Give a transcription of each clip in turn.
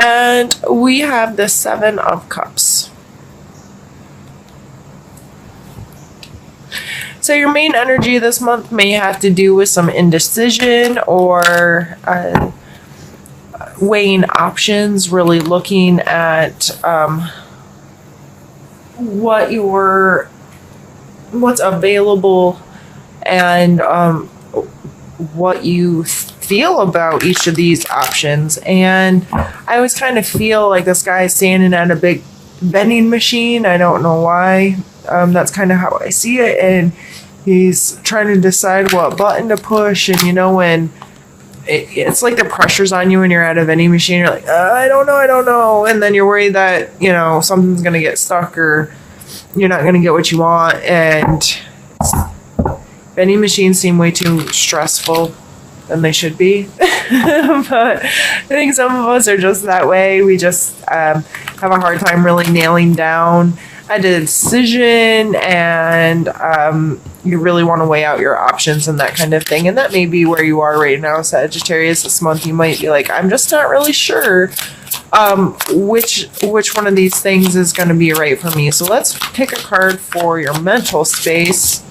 And we have the Seven of Cups. So your main energy this month may have to do with some indecision or weighing options, really looking at what's available and what you feel about each of these options. And I always kind of feel like this guy is standing at a big vending machine. I don't know why. That's kind of how I see it. And he's trying to decide what button to push. And when it's like the pressure's on you when you're at a vending machine, you're like, I don't know. And then you're worried that, something's going to get stuck or you're not going to get what you want. And vending machines seem way too stressful than they should be. But I think some of us are just that way. We just have a hard time really nailing down a decision, and you really want to weigh out your options and that kind of thing. And that may be where you are right now, Sagittarius. This month you might be like, I'm just not really sure which one of these things is going to be right for me. So let's pick a card for your mental space.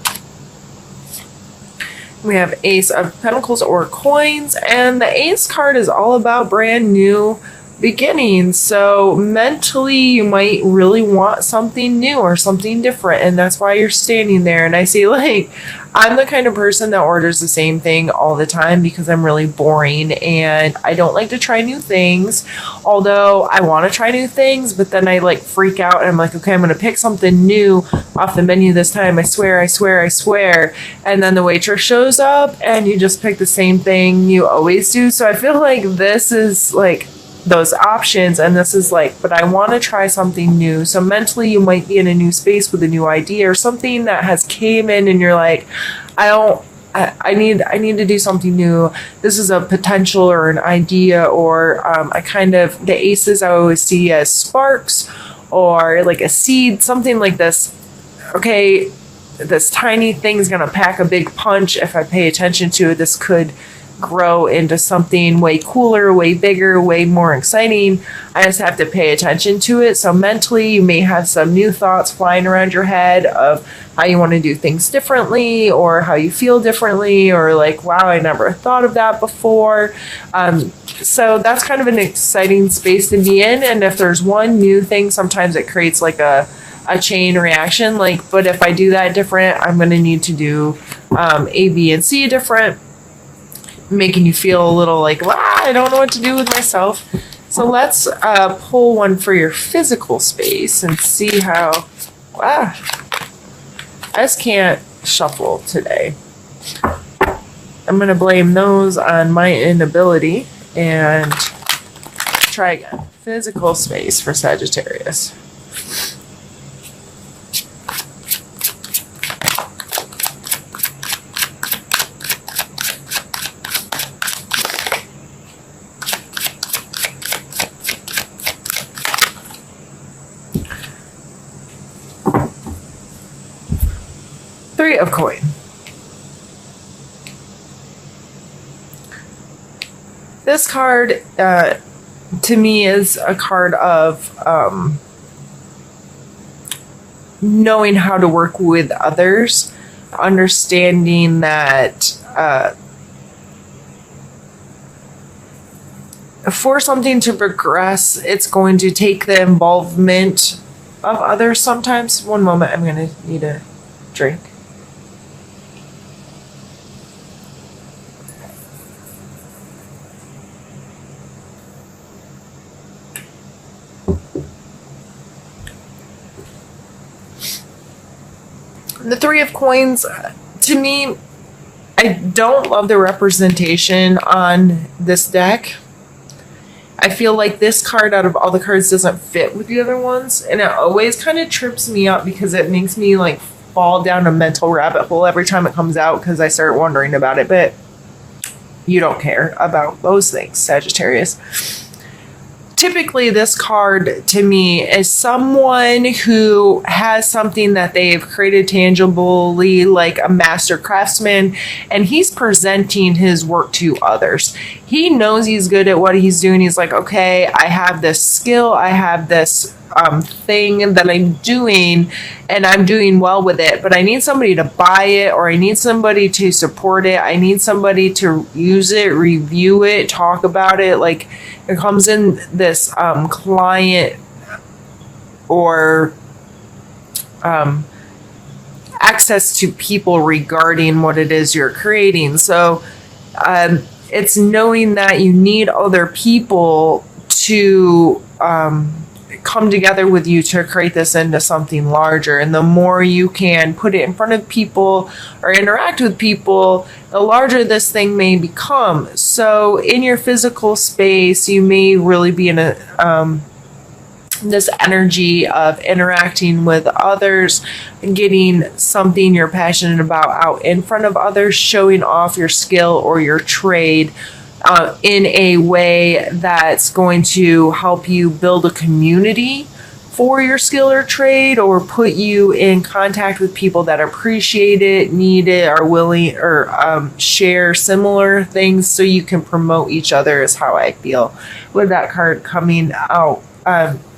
We have Ace of Pentacles or Coins, and the Ace card is all about brand new beginnings. So mentally you might really want something new or something different, and that's why you're standing there. And I see, like, I'm the kind of person that orders the same thing all the time because I'm really boring and I don't like to try new things, although I want to try new things. But then I like freak out and I'm like, okay, I'm going to pick something new off the menu this time. I swear. And then the waitress shows up and you just pick the same thing you always do. So I feel like this is like those options, and this is like, but I want to try something new. So mentally you might be in a new space with a new idea or something that has came in and you're like, I need to do something new. This is a potential or an idea, or the aces I always see as sparks or like a seed, something like this. Okay, this tiny thing's gonna pack a big punch. If I pay attention to it, this could grow into something way cooler, way bigger, way more exciting. I just have to pay attention to it. So mentally you may have some new thoughts flying around your head of how you want to do things differently, or how you feel differently, or like, wow, I never thought of that before. So that's kind of an exciting space to be in. And if there's one new thing, sometimes it creates like a chain reaction. Like, but if I do that different, I'm going to need to do A, B, and C different, making you feel a little like, I don't know what to do with myself. So let's pull one for your physical space and see how, I just can't shuffle today. I'm going to blame those on my inability and try again. Physical space for Sagittarius. Three of Coin. This card, to me, is a card of knowing how to work with others, understanding that for something to progress, it's going to take the involvement of others sometimes. One moment, I'm going to need a drink. The Three of Coins, to me, I don't love the representation on this deck. I feel like this card out of all the cards doesn't fit with the other ones, and it always kind of trips me up because it makes me like fall down a mental rabbit hole every time it comes out because I start wondering about it. But you don't care about those things, Sagittarius. typically this card to me is someone who has something that they've created tangibly, like a master craftsman, and he's presenting his work to others. He knows he's good at what he's doing. He's like, okay, I have this skill, I have this thing that I'm doing, and I'm doing well with it, but I need somebody to buy it, or I need somebody to support it. I need somebody to use it, review it, talk about it. Like, it comes in this client or access to people regarding what it is you're creating. So it's knowing that you need other people to come together with you to create this into something larger. And the more you can put it in front of people or interact with people, the larger this thing may become. So in your physical space, you may really be in a this energy of interacting with others, getting something you're passionate about out in front of others, showing off your skill or your trade in a way that's going to help you build a community for your skill or trade, or put you in contact with people that appreciate it, need it, are willing, or share similar things, so you can promote each other, is how I feel with that card coming out.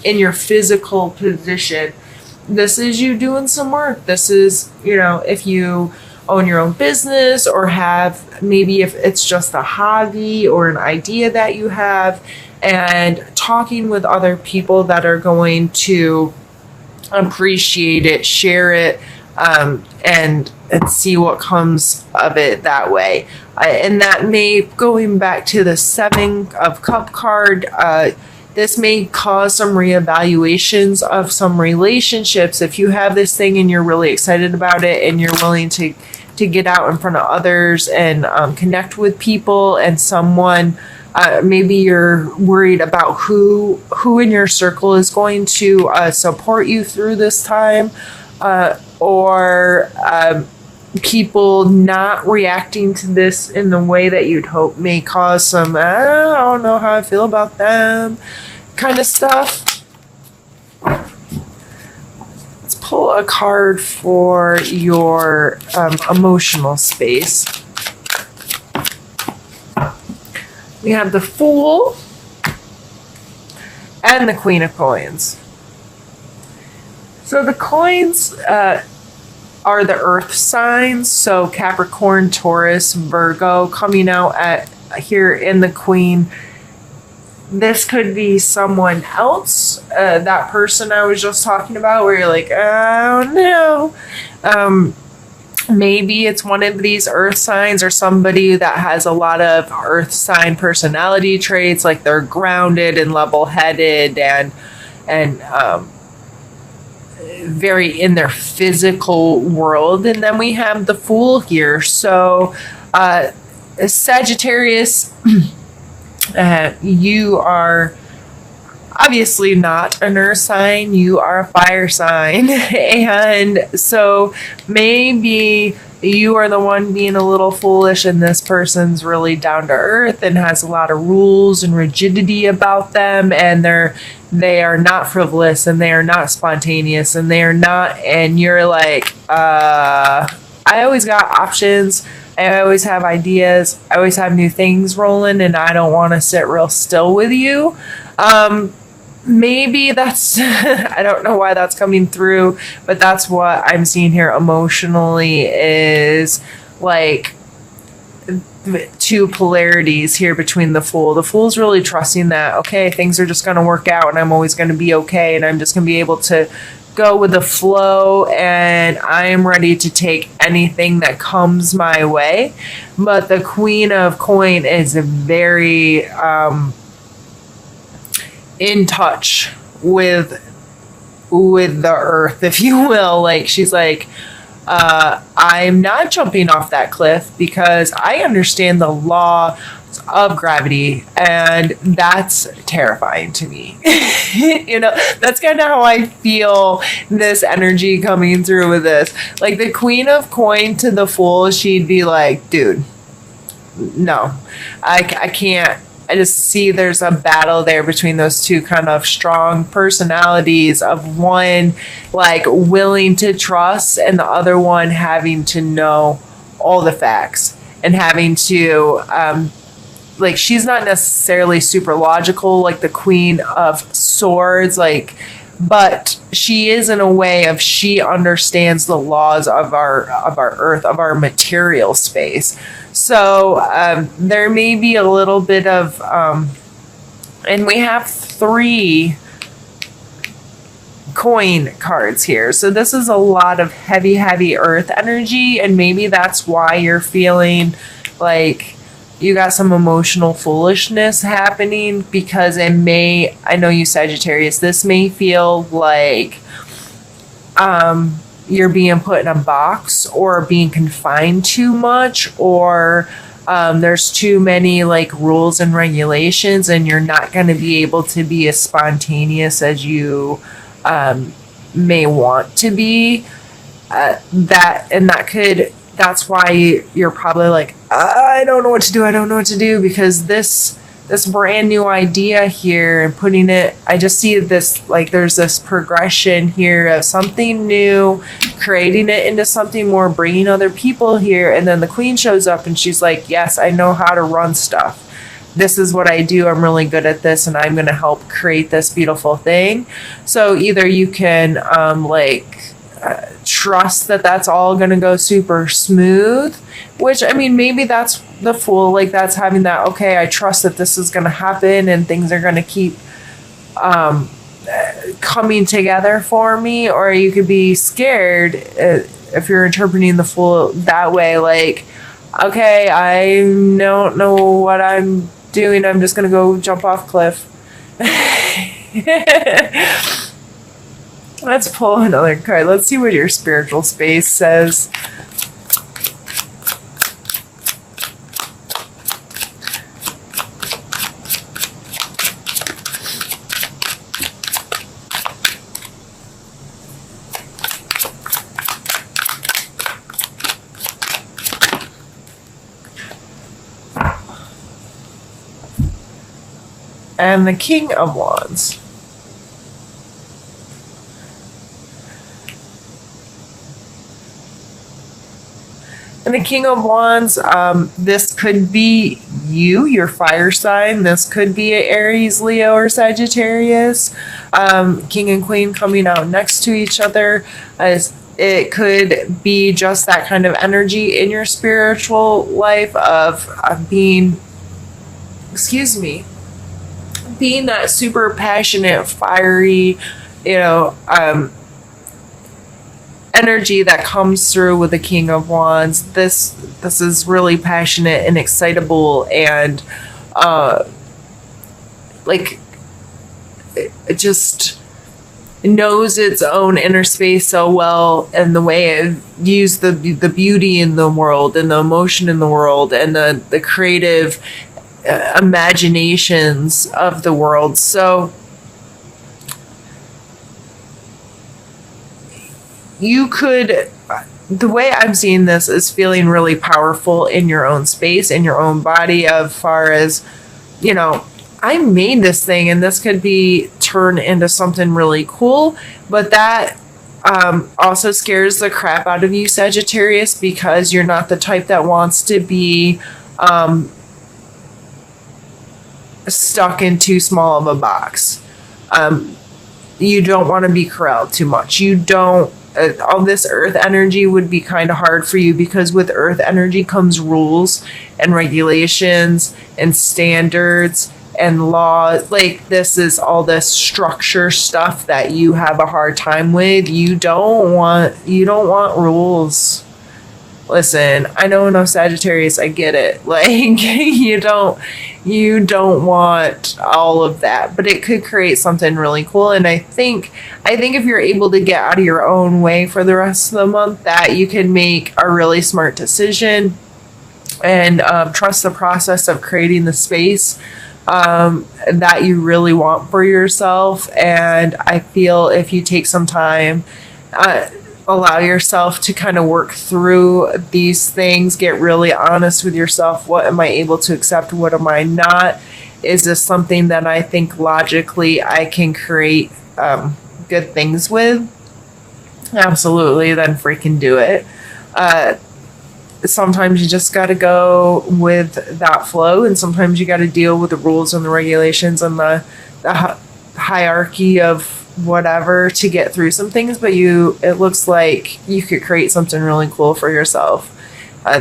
In your physical position, this is you doing some work. This is, if you own your own business, or have, maybe if it's just a hobby or an idea that you have, and talking with other people that are going to appreciate it, share it, and see what comes of it that way. And that may, going back to the 7 of Cup card, this may cause some reevaluations of some relationships. If you have this thing and you're really excited about it, and you're willing to get out in front of others and connect with people, and someone, maybe you're worried about who in your circle is going to support you through this time, or people not reacting to this in the way that you'd hope may cause some, I don't know how I feel about them kind of stuff. Let's pull a card for your emotional space. We have the Fool and the Queen of Coins. So the coins are the earth signs, so Capricorn, Taurus, Virgo, coming out at here in the Queen. This could be someone else, that person I was just talking about, where you're like, oh no. Maybe it's one of these earth signs, or somebody that has a lot of earth sign personality traits, like they're grounded and level-headed and very in their physical world. And then we have the Fool here. So Sagittarius, you are obviously not an earth sign, you are a fire sign. And so maybe you are the one being a little foolish, and this person's really down to earth and has a lot of rules and rigidity about them, and they are not frivolous, and they are not spontaneous, and they are not, and you're like, I always got options, I always have ideas, I always have new things rolling, and I don't want to sit real still with you. Maybe that's, I don't know why that's coming through, but that's what I'm seeing here emotionally, is like two polarities here between the Fool. The Fool's really trusting that, okay, things are just going to work out, and I'm always going to be okay, and I'm just going to be able to go with the flow, and I am ready to take anything that comes my way. But the Queen of Coin is very in touch with the earth, if you will. Like, she's like, I'm not jumping off that cliff because I understand the law of gravity, and that's terrifying to me. That's kind of how I feel this energy coming through with this. Like, the Queen of Coin to the Fool, she'd be like, dude, no, I can't I just see there's a battle there between those two kind of strong personalities, of one like willing to trust and the other one having to know all the facts and having to like, she's not necessarily super logical like the Queen of Swords, like, but she is in a way of, she understands the laws of our earth, of our material space. So there may be a little bit of and we have 3 coin cards here, so this is a lot of heavy earth energy, and maybe that's why you're feeling like you got some emotional foolishness happening, because it may, I know you Sagittarius, this may feel like you're being put in a box or being confined too much, or there's too many like rules and regulations, and you're not going to be able to be as spontaneous as you may want to be. That's why you're probably like, I don't know what to do, because this brand new idea here and putting it, I just see this, like, there's this progression here of something new, creating it into something more, bringing other people here, and then the Queen shows up and she's like, yes, I know how to run stuff. This is what I do. I'm really good at this, and I'm going to help create this beautiful thing. So either you can trust that that's all going to go super smooth, which, I mean, maybe that's the Fool, like, that's having that, okay, I trust that this is going to happen and things are going to keep coming together for me. Or you could be scared if you're interpreting the Fool that way, like, okay, I don't know what I'm doing, I'm just going to go jump off cliff. Let's pull another card. Let's see what your spiritual space says. And the King of Wands. And the King of Wands, this could be you, your fire sign. This could be an Aries, Leo, or Sagittarius. King and Queen coming out next to each other. It could be just that kind of energy in your spiritual life of being, being that super passionate, fiery, energy that comes through with the King of Wands. This is really passionate and excitable, and it just knows its own inner space so well, and the way it views the beauty in the world and the emotion in the world and the creative imaginations of the world. So you could, the way I'm seeing this is feeling really powerful in your own space, in your own body, as far as, I made this thing and this could be turned into something really cool. But that also scares the crap out of you, Sagittarius, because you're not the type that wants to be stuck in too small of a box. You don't want to be corralled too much. You don't. All this earth energy would be kind of hard for you, because with earth energy comes rules and regulations and standards and laws. Like, this is all this structure stuff that you have a hard time with. You don't want rules. Listen, I know, no, Sagittarius, I get it. Like, you don't want all of that, but it could create something really cool. And I think if you're able to get out of your own way for the rest of the month, that you can make a really smart decision and trust the process of creating the space that you really want for yourself. And I feel if you take some time, allow yourself to kind of work through these things, get really honest with yourself. What am I able to accept? What am I not? Is this something that I think logically I can create good things with? Absolutely, then freaking do it. Sometimes you just got to go with that flow, and sometimes you got to deal with the rules and the regulations and the hierarchy of whatever to get through some things. But it looks like you could create something really cool for yourself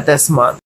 this month.